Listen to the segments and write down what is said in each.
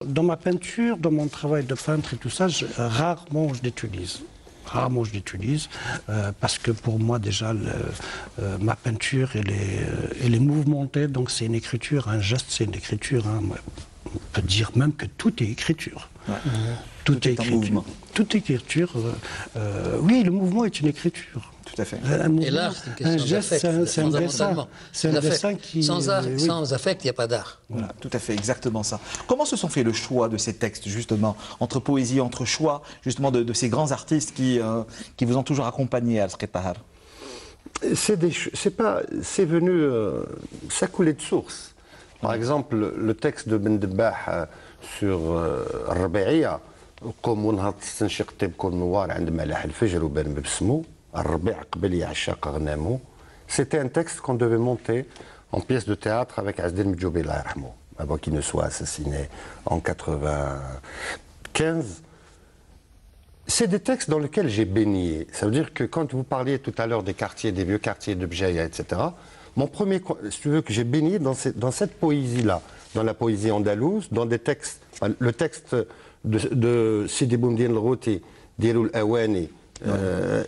dans ma peinture, dans mon travail de peintre et tout ça, rarement je l'utilise. Rarement je l'utilise parce que pour moi déjà ma peinture elle est mouvementée, donc c'est une écriture, un geste c'est une écriture. Hein. On peut dire même que tout est écriture. Ouais. Tout est écriture. Toute écriture. Oui, le mouvement est une écriture. Tout à fait. Et l'art, c'est une question d'affect. C'est un dessin. C'est un dessin qui... Sans art, oui. sans affect, il n'y a pas d'art. Voilà, tout à fait, exactement ça. Comment se sont fait le choix de ces textes, justement, entre poésie, entre choix, justement, de ces grands artistes qui vous ont toujours accompagné à Al-Tahar? C'est venu, ça coulait de source. Par exemple, le texte de Ben Debbah sur Al-Rabi'iyya, comme ونهض تستنشق طيبكم النوار عند ملاح الفجر وبان ببسمو الربيع قبل يعشق غنامو. C'était un texte qu'on devait monter en pièce de théâtre avec Azdin Medjoubi Allah yarhamou, avant qu'il ne soit assassiné en 95. C'est des textes dans lesquels j'ai baigné. Ça veut dire que quand vous parliez tout à l'heure des quartiers, des vieux quartiers de Bjaïa, etc., mon premier, si tu veux, que j'ai baigné dans cette poésie-là, dans la poésie andalouse, dans des textes, le texte de Sidi Boumdine el-Routi, Dirul Awani,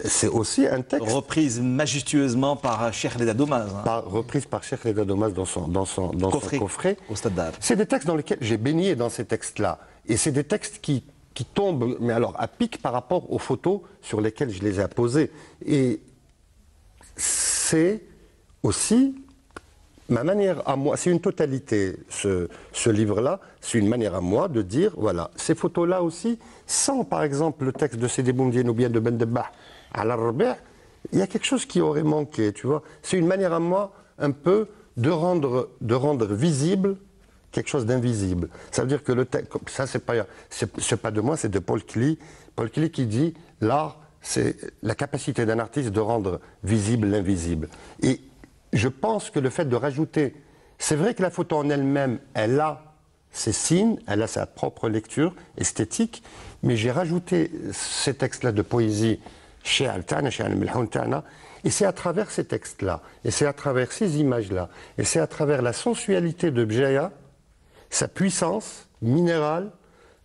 c'est aussi un texte... Reprise majestueusement par Cheikh Reda Domaz. Hein. Reprise par Cheikh Reda Domaz dans son coffret. Au Stade d'Art. C'est des textes dans lesquels j'ai baigné dans ces textes-là. Et c'est des textes qui tombent, mais alors à pic par rapport aux photos sur lesquelles je les ai posées. Et c'est aussi ma manière à moi, c'est une totalité, ce livre-là, c'est une manière à moi de dire, voilà, ces photos-là aussi, sans par exemple le texte de Sidi Boumdine ou bien de Ben Debbah à l'Arabia, il y a quelque chose qui aurait manqué, tu vois. C'est une manière à moi, un peu, de rendre visible quelque chose d'invisible. Ça veut dire que le texte, ça c'est pas de moi, c'est de Paul Klee. Paul Klee qui dit, l'art, c'est la capacité d'un artiste de rendre visible l'invisible. Et je pense que le fait de rajouter, c'est vrai que la photo en elle-même, elle a ses signes, elle a sa propre lecture esthétique, mais j'ai rajouté ces textes-là de poésie chez Al-Tana, chez Al-Milhoun-Tana, et c'est à travers ces textes-là, et c'est à travers ces images-là, et c'est à travers la sensualité de Bjaïa, sa puissance minérale,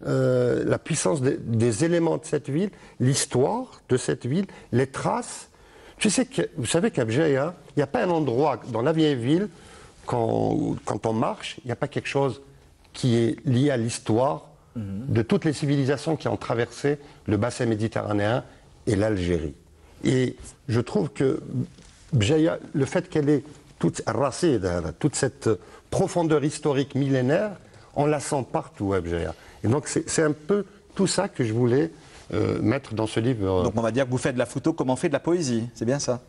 la puissance des éléments de cette ville, l'histoire de cette ville, les traces. Vous savez qu'à Bjaïa, il n'y a pas un endroit dans la vieille ville, quand on marche, il n'y a pas quelque chose qui est lié à l'histoire de toutes les civilisations qui ont traversé le bassin méditerranéen et l'Algérie. Et je trouve que Bjaïa, le fait qu'elle ait toute cette profondeur historique millénaire, on la sent partout à Bjaïa. Et donc c'est un peu tout ça que je voulais mettre dans ce livre. Donc on va dire que vous faites de la photo comme on fait de la poésie, c'est bien ça?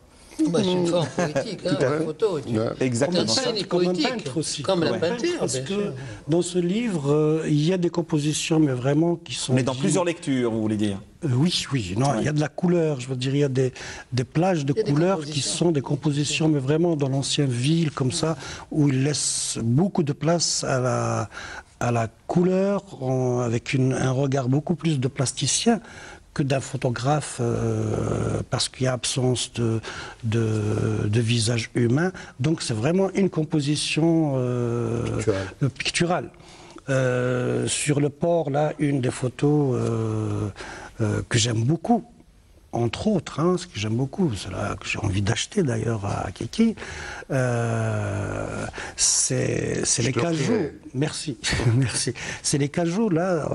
Bah, c'est une forme poétique, hein, la photo. Exactement. Comme un peintre aussi. Comme la peinture, parce bien que sûr. dans ce livre, il y a des compositions, mais vraiment qui sont... Mais dans plusieurs lectures, vous voulez dire? Oui, non, il y a de la couleur, je veux dire, il y a des plages de couleurs qui sont des compositions, mais vraiment dans l'ancienne ville, comme ça, où il laisse beaucoup de place à la couleur, avec un regard beaucoup plus de plasticien que d'un photographe, parce qu'il y a absence de visage humain. Donc c'est vraiment une composition picturale. Sur le port, là, une des photos que j'aime beaucoup, entre autres, hein, ce que j'aime beaucoup, c'est là que j'ai envie d'acheter d'ailleurs à Kiki, c'est les cajots. Merci, merci. C'est les cajots là,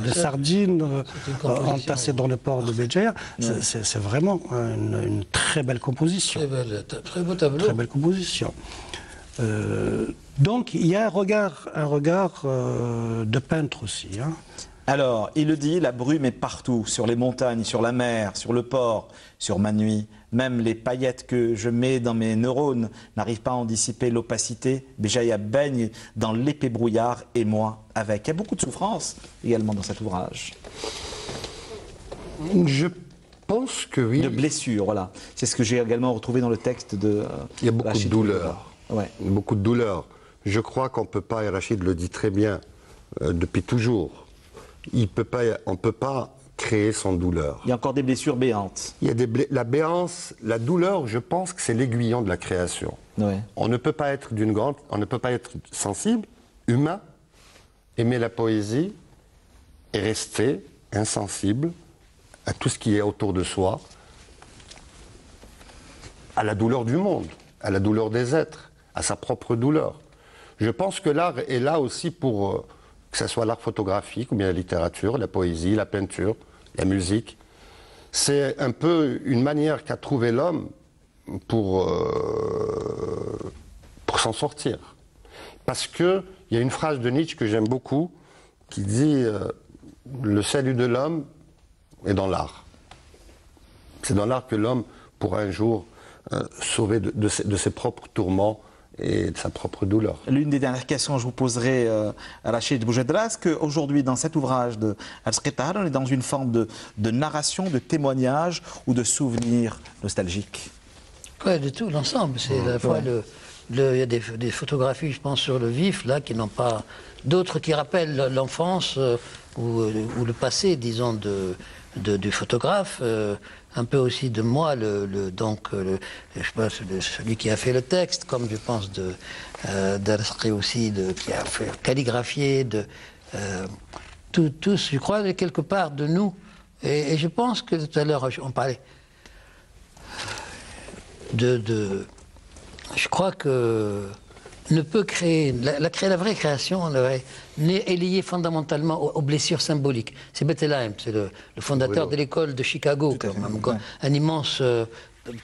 de sardines entassées dans le port de Béjaïa. C'est vraiment une très belle composition. Très beau tableau. Très belle composition. Donc il y a un regard de peintre aussi. Hein. Alors, il le dit, la brume est partout, sur les montagnes, sur la mer, sur le port, sur ma nuit. Même les paillettes que je mets dans mes neurones n'arrivent pas à en dissiper l'opacité. Béjaïa baigne dans l'épais brouillard et moi avec. Il y a beaucoup de souffrance également dans cet ouvrage. Je pense que oui. De blessures, voilà. C'est ce que j'ai également retrouvé dans le texte de... Il y a beaucoup de douleur. Ouais. Beaucoup de douleur. Je crois qu'on ne peut pas, et Rachid le dit très bien, depuis toujours, on ne peut pas créer sans douleur. Il y a encore des blessures béantes. Il y a la béance, la douleur, je pense que c'est l'aiguillon de la création. Ouais. On ne peut pas être on ne peut pas être sensible, humain, aimer la poésie et rester insensible à tout ce qui est autour de soi, à la douleur du monde, à la douleur des êtres, à sa propre douleur. Je pense que l'art est là aussi pour, que ce soit l'art photographique ou bien la littérature, la poésie, la peinture, la musique. C'est un peu une manière qu'a trouvé l'homme pour s'en sortir. Parce qu'il y a une phrase de Nietzsche que j'aime beaucoup qui dit le salut de l'homme est dans l'art. C'est dans l'art que l'homme pourra un jour sauver de ses propres tourments et de sa propre douleur. L'une des dernières questions que je vous poserai à Rachid Boujedra, est-ce qu'aujourd'hui, dans cet ouvrage de Al-Sqittar, on est dans une forme de narration, de témoignage ou de souvenir nostalgique? Oui, de tout, l'ensemble. C'est à la fois il y a des photographies, je pense, sur le vif, là, qui n'ont pas... D'autres qui rappellent l'enfance ou le passé, disons, du photographe. Un peu aussi de moi, je sais pas, celui qui a fait le texte, comme je pense d'Al-Sqi aussi, qui a fait calligraphier, tous, je crois, quelque part de nous. Et je pense que tout à l'heure, on parlait je crois que ne peut créer, la vraie création est liée fondamentalement aux blessures symboliques. C'est Bettelheim, c'est le fondateur de l'école de Chicago, un immense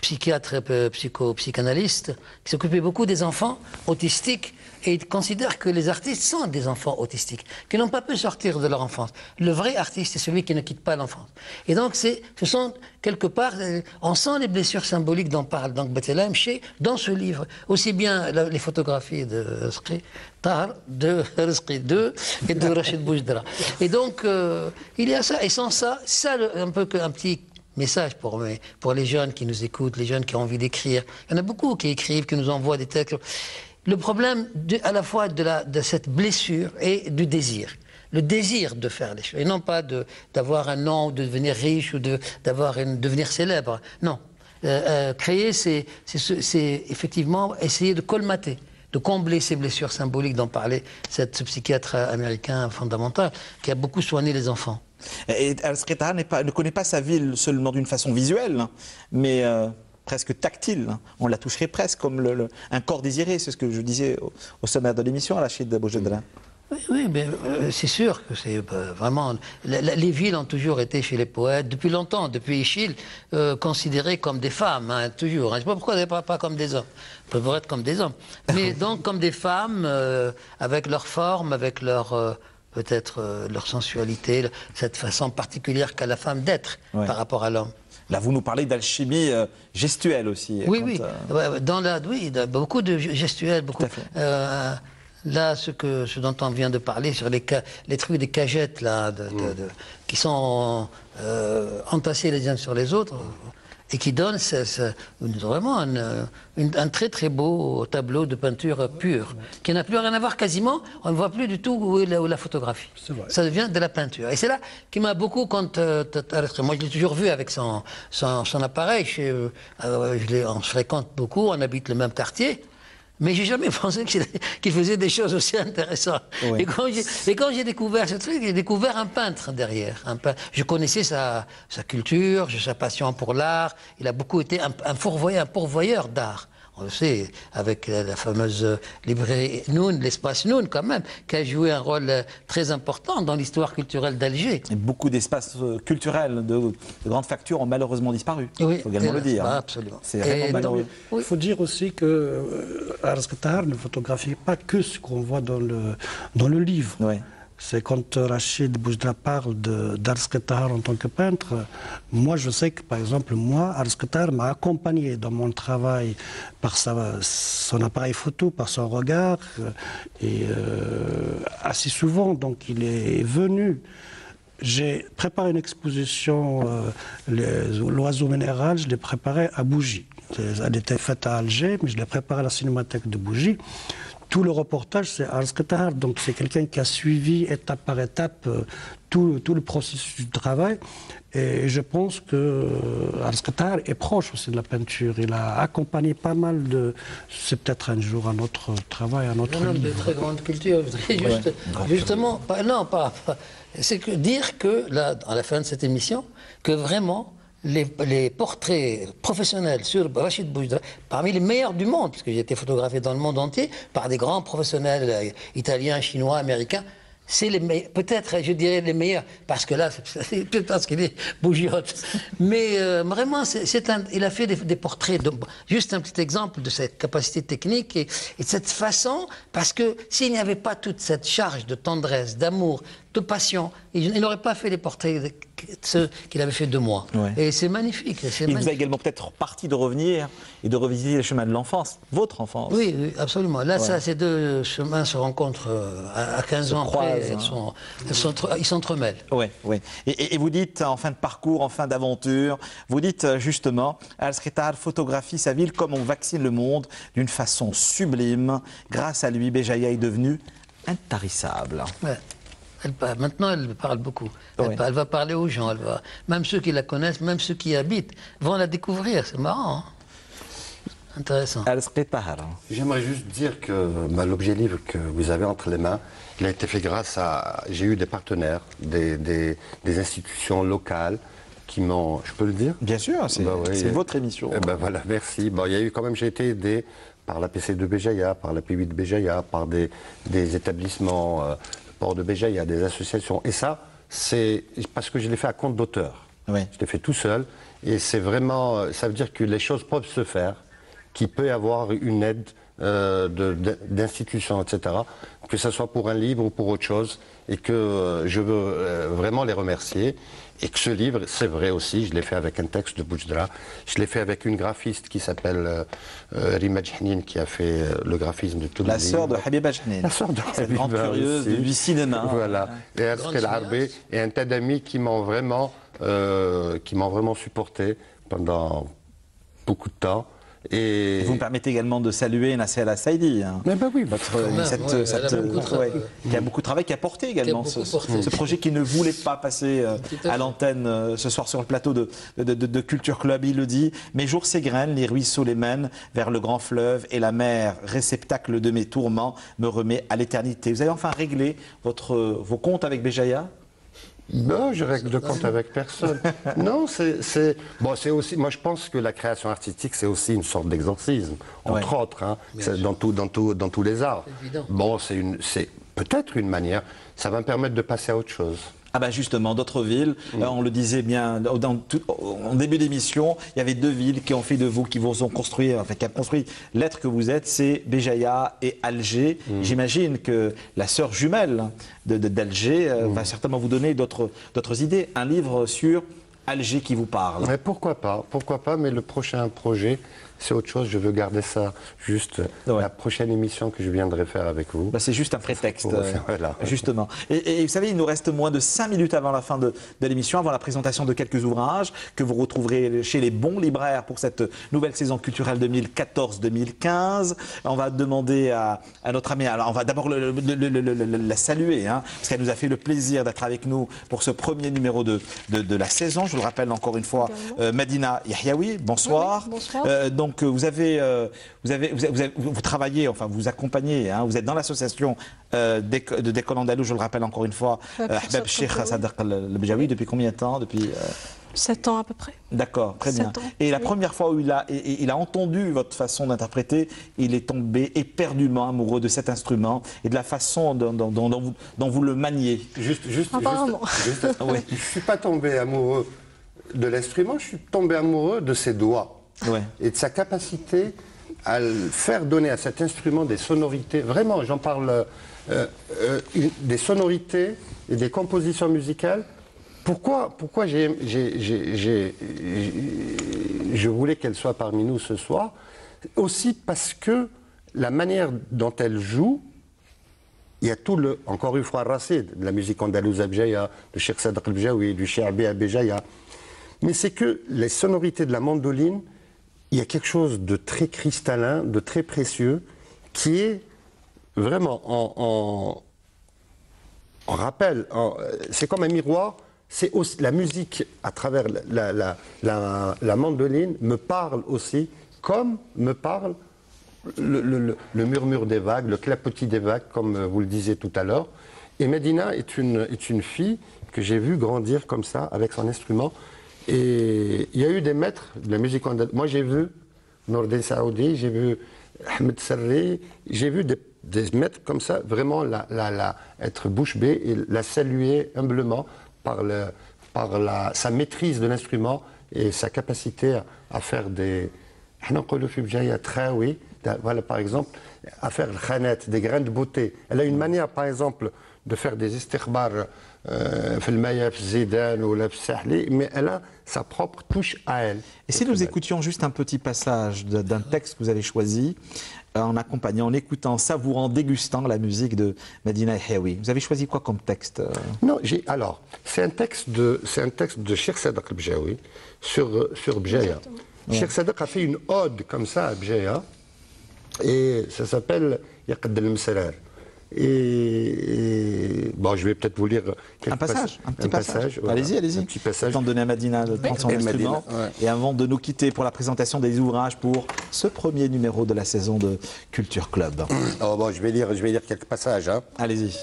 psychiatre, psychanalyste, qui s'occupait beaucoup des enfants autistiques, et il considère que les artistes sont des enfants autistiques, qui n'ont pas pu sortir de leur enfance. Le vrai artiste, c'est celui qui ne quitte pas l'enfance. Et donc, ce sont, quelque part, on sent les blessures symboliques dont parle donc Bettelheim dans ce livre. Aussi bien les photographies de Sqittar, de Rizqi II et de Rachid Boujedra. Et donc, il y a ça. Et sans ça, un petit message pour les jeunes qui nous écoutent, les jeunes qui ont envie d'écrire. Il y en a beaucoup qui écrivent, qui nous envoient des textes. Le problème à la fois de cette blessure et du désir. Le désir de faire les choses. Et non pas d'avoir un nom, ou de devenir riche, ou de devenir célèbre. Non. Créer, c'est effectivement essayer de colmater, de combler ces blessures symboliques dont parlait ce psychiatre américain fondamental, qui a beaucoup soigné les enfants. Et Al-Sqittar ne connaît pas sa ville seulement d'une façon visuelle, mais presque tactile. On la toucherait presque comme un corps désiré, c'est ce que je disais au sommaire de l'émission, Rachid Boujedra. Oui, mais c'est sûr que c'est vraiment... Les villes ont toujours été chez les poètes, depuis longtemps, depuis Échille, considérées comme des femmes, hein, toujours. Je ne sais pas pourquoi elles ne pas comme des hommes. Elles peuvent être comme des hommes. Mais donc comme des femmes, avec leur forme, avec leur... peut-être leur sensualité, cette façon particulière qu'a la femme d'être par rapport à l'homme. Là, vous nous parlez d'alchimie gestuelle aussi. Oui, beaucoup de gestuels, beaucoup. Là, ce dont on vient de parler, sur les trucs des cagettes, là, qui sont entassés les uns sur les autres, et qui donnent vraiment un très très beau tableau de peinture pure, qui n'a plus rien à voir quasiment, on ne voit plus du tout où est la photographie. Ça devient de la peinture. Et c'est là qui m'a beaucoup, moi je l'ai toujours vu avec son appareil, on se fréquente beaucoup, on habite le même quartier. Mais j'ai jamais pensé qu'il faisait des choses aussi intéressantes. Oui. Et quand j'ai découvert ce truc, j'ai découvert un peintre derrière. Je connaissais sa culture, sa passion pour l'art. Il a beaucoup été un pourvoyeur d'art. On le sait, avec la fameuse librairie Noun, l'espace Noun quand même, qui a joué un rôle très important dans l'histoire culturelle d'Alger. Beaucoup d'espaces culturels de grande facture ont malheureusement disparu. Oui, il faut également le dire. Absolument. C'est vraiment malheureux. Il faut dire aussi que Al-Sqittar ne photographie pas que ce qu'on voit dans le livre. Oui. C'est quand Rachid Boujedra parle d'Al-Sqittar en tant que peintre. Moi, je sais que, par exemple, Al-Sqittar m'a accompagné dans mon travail par son appareil photo, par son regard, et assez souvent. Donc, il est venu. J'ai préparé une exposition, l'oiseau minéral, je l'ai préparée à Bougie. Elle était faite à Alger, mais je l'ai préparée à la cinémathèque de Bougie. tout le reportage, c'est Aras Qatahar. Donc c'est quelqu'un qui a suivi étape par étape tout le processus du travail. Et je pense que Aras Qatahar est proche aussi de la peinture. Il a accompagné pas mal de... C'est peut-être un jour un autre travail, un autre Un homme de livre. très grande culture. Justement, c'est que dire que, là, à la fin de cette émission, que vraiment, les portraits professionnels sur Rachid Boujdra, parmi les meilleurs du monde, parce que j'ai été photographié dans le monde entier par des grands professionnels italiens, chinois, américains, c'est peut-être, je dirais, les meilleurs, parce que là, c'est peut-être parce qu'il est bougiote. Mais vraiment, il a fait des portraits. Juste un petit exemple de cette capacité technique et de cette façon, parce que s'il n'y avait pas toute cette charge de tendresse, d'amour, de passion, il n'aurait pas fait les portraits ceux qu'il avait fait de moi. Ouais. Et c'est magnifique. Il vous a également peut-être parti de revenir et de revisiter les chemins de l'enfance, votre enfance. Oui, oui, absolument. Là, ces deux chemins se rencontrent à 15 ans après. Ils s'entremêlent. Oui, oui. Et vous dites, en fin de parcours, en fin d'aventure, vous dites justement, Aras Qatahar photographie sa ville comme on vaccine le monde d'une façon sublime. Grâce à lui, Béjaïa est devenue intarissable. Ouais. Maintenant, elle parle beaucoup. Oui. Elle va parler aux gens. Même ceux qui la connaissent, même ceux qui y habitent, vont la découvrir. C'est marrant. Hein. Intéressant. Aras Qatahar. J'aimerais juste dire que l'objet livre que vous avez entre les mains, il a été fait grâce à... J'ai eu des partenaires, des institutions locales qui m'ont... Je peux le dire? Bien sûr, c'est votre émission. Eh ben voilà, merci. Bon, il y a eu quand même, j'ai été aidé par la PC2 Béjaïa, par la P8 Béjaïa, par des établissements, port de Béjaïa, des associations. Et ça, c'est parce que je l'ai fait à compte d'auteur. Oui. Je l'ai fait tout seul. Et c'est vraiment... Ça veut dire que les choses peuvent se faire, qu'il peut y avoir une aide d'institutions, etc., que ce soit pour un livre ou pour autre chose, et que je veux vraiment les remercier. Et que ce livre, c'est vrai aussi, je l'ai fait avec un texte de Boujdra, je l'ai fait avec une graphiste qui s'appelle Rima Djahnin, qui a fait le graphisme de tout le livre. La sœur de Habiba Djahnin. La sœur de cette grande curieuse du cinéma. Voilà. Et Arskel Arbé, et un tas d'amis qui m'ont vraiment supporté pendant beaucoup de temps. Et vous me permettez également de saluer Nasser El Saidi, hein. Mais ben oui, qui a beaucoup travaillé, qui a porté également ce projet qui ne voulait pas passer à l'antenne ce soir sur le plateau de Culture Club. Il le dit, mes jours s'égrènent, les ruisseaux les mènent vers le grand fleuve et la mer, réceptacle de mes tourments, me remet à l'éternité. Vous avez enfin réglé vos comptes avec Béjaïa? Non, je règle de compte avec personne. Non, c'est aussi. Moi, je pense que la création artistique, c'est aussi une sorte d'exorcisme, entre autres, hein, dans tous les arts. Bon, c'est peut-être une manière. Ça va me permettre de passer à autre chose. Ah ben justement, d'autres villes, on le disait bien en début d'émission, il y avait deux villes qui ont fait de vous, qui vous ont construit, enfin qui a construit l'être que vous êtes, c'est Béjaïa et Alger. J'imagine que la sœur jumelle d'Alger va certainement vous donner d'autres idées. Un livre sur Alger qui vous parle. Mais pourquoi pas, mais le prochain projet, c'est autre chose. Je veux garder ça juste la prochaine émission que je viendrai faire avec vous. Bah c'est juste un prétexte, voilà. Justement. Et vous savez, il nous reste moins de 5 minutes avant la fin de l'émission, avant la présentation de quelques ouvrages que vous retrouverez chez les bons libraires pour cette nouvelle saison culturelle 2014-2015. On va demander à notre amie, alors on va d'abord la saluer, hein, parce qu'elle nous a fait le plaisir d'être avec nous pour ce premier numéro de la saison. Je vous le rappelle encore une fois, Madina Yahyaoui, bonsoir. Oui, bonsoir. Donc vous travaillez, enfin vous accompagnez, hein, vous êtes dans l'association d'École Andalouse, je le rappelle encore une fois, Ahbab Cheikh Sadaq al-Béjaoui, depuis combien de temps? Depuis 7 ans à peu près. D'accord, très bien. Et la première fois où il a entendu votre façon d'interpréter, il est tombé éperdument amoureux de cet instrument et de la façon dont vous le maniez. Apparemment. Oui. Je ne suis pas tombé amoureux de l'instrument, je suis tombé amoureux de ses doigts. Ouais. Et de sa capacité à faire donner à cet instrument des sonorités, vraiment, j'en parle, des sonorités et des compositions musicales. Pourquoi je voulais qu'elle soit parmi nous ce soir? Aussi parce que la manière dont elle joue, il y a tout encore une fois, Racide, de la musique andalouse à Béjaïa, de Cheikh Sadaq al-Béjaoui, du Chiabi à Béjaïa. Mais c'est que les sonorités de la mandoline, il y a quelque chose de très cristallin, de très précieux, qui est vraiment en rappel, c'est comme un miroir, c'est aussi la musique à travers la mandoline me parle aussi, comme me parle le murmure des vagues, le clapotis des vagues, comme vous le disiez tout à l'heure. Et Medina est une fille que j'ai vue grandir comme ça, avec son instrument. Et il y a eu des maîtres de la musique andalouse. Moi, j'ai vu Nordin Saoudi, j'ai vu Ahmed Sarri, j'ai vu des maîtres comme ça, vraiment être bouche bée et la saluer humblement par sa maîtrise de l'instrument et sa capacité à faire des... Voilà, par exemple, à faire le khanet, des grains de beauté. Elle a une manière, par exemple, de faire des istikhbar mais elle a sa propre touche à elle. Et si nous écoutions juste un petit passage d'un texte que vous avez choisi, en accompagnant, en écoutant, savourant, dégustant la musique de Medina El-Hiaoui. Vous avez choisi quoi comme texte? Non, alors, c'est un texte de Cheikh Sadek El-Bjaoui sur Bjaya. Cheikh Sadek a fait une ode comme ça à Bjaya, et ça s'appelle Yaqd al-Msrar. Et bon, je vais peut-être vous lire un passage, un petit passage. Voilà. Allez-y, allez-y. Un petit passage. Tant de donner à Medina de prendre son instrument. Ouais. Et avant de nous quitter pour la présentation des ouvrages pour ce premier numéro de la saison de Culture Club. Oh, bon, je vais lire quelques passages. Hein. Allez-y.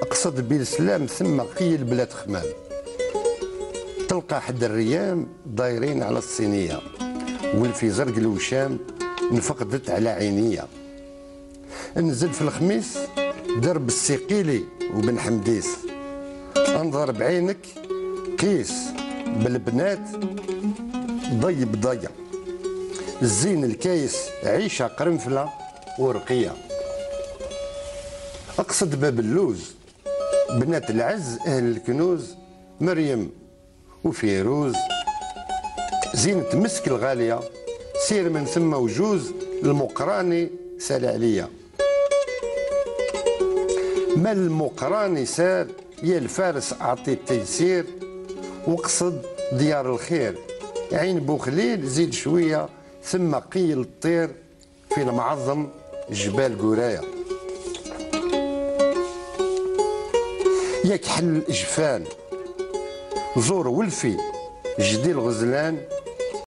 أقصد البير السلام ثم قيل بلاد خمام تلقى حد الريام دايرين على الصينية والفي زرق الوشام انفقدت على عينية نزل في الخميس درب السيقيلي وبن حمديس انظر بعينك قيس بالبنات ضي بضية الزين الكايس عيشة قرنفلة ورقية أقصد باب اللوز بنات العز أهل الكنوز مريم وفيروز زينة مسك الغالية سير من ثم وجوز المقراني سال عليا ما المقراني سار يا الفارس أعطي التيسير واقصد ديار الخير عين بوخليل زيد شوية ثم قيل الطير في المعظم جبال قرايا ياك حل الإجفان زور ولفي جدي الغزلان